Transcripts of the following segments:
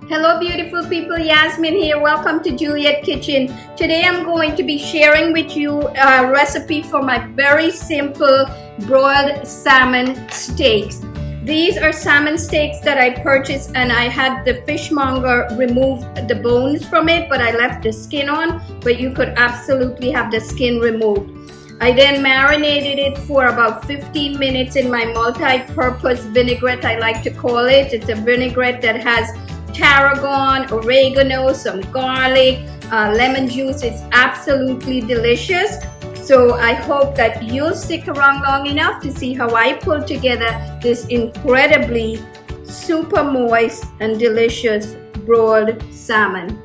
Hello beautiful people, Yasmin here. Welcome to Juliet Kitchen. Today I'm going to be sharing with you a recipe for my very simple broiled salmon steaks. These are salmon steaks that I purchased, and I had the fishmonger remove the bones from it, but I left the skin on, but you could absolutely have the skin removed. I then marinated it for about 15 minutes in my multi-purpose vinaigrette, I like to call it. It's a vinaigrette that has tarragon, oregano, some garlic, lemon juice. It's absolutely delicious. So I hope that you'll stick around long enough to see how I pull together this incredibly super moist and delicious broiled salmon.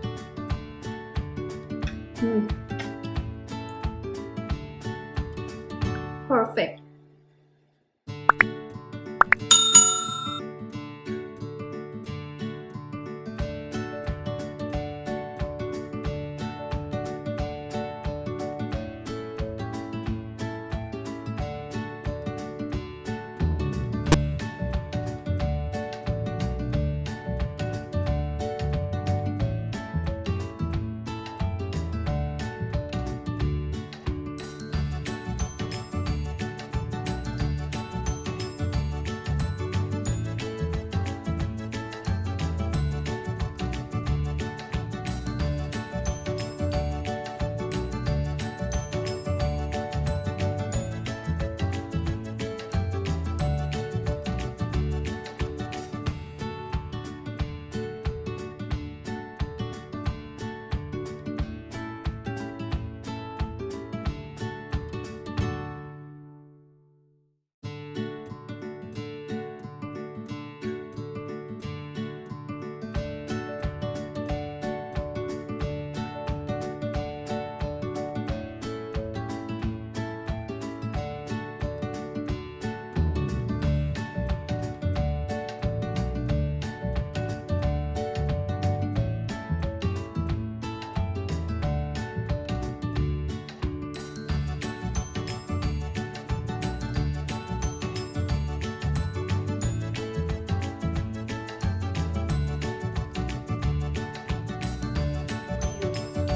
Perfect.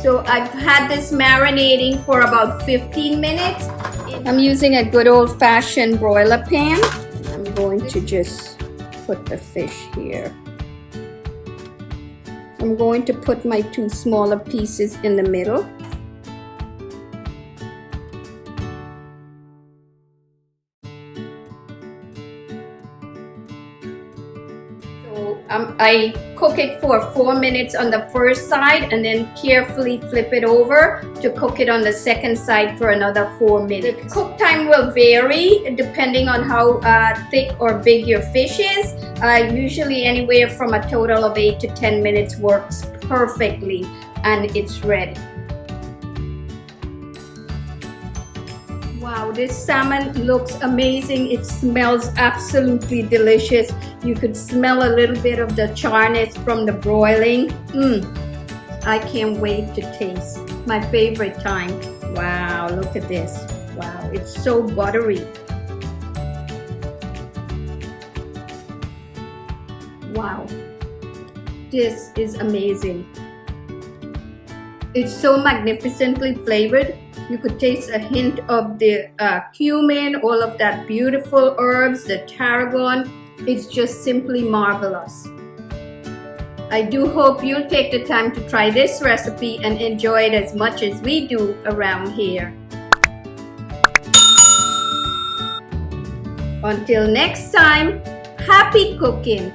So I've had this marinating for about 15 minutes. I'm using a good old-fashioned broiler pan. I'm going to just put the fish here. I'm going to put my two smaller pieces in the middle. I cook it for 4 minutes on the first side and then carefully flip it over to cook it on the second side for another 4 minutes. The cook time will vary depending on how thick or big your fish is. Usually anywhere from a total of 8 to 10 minutes works perfectly, and it's ready. Wow, this salmon looks amazing. It smells absolutely delicious. You could smell a little bit of the charness from the broiling. I can't wait to taste. My favorite time. Wow, look at this. Wow, it's so buttery. Wow, this is amazing. It's so magnificently flavored. You could taste a hint of the cumin, all of that beautiful herbs, the tarragon. It's just simply marvelous. I do hope you'll take the time to try this recipe and enjoy it as much as we do around here. Until next time, happy cooking!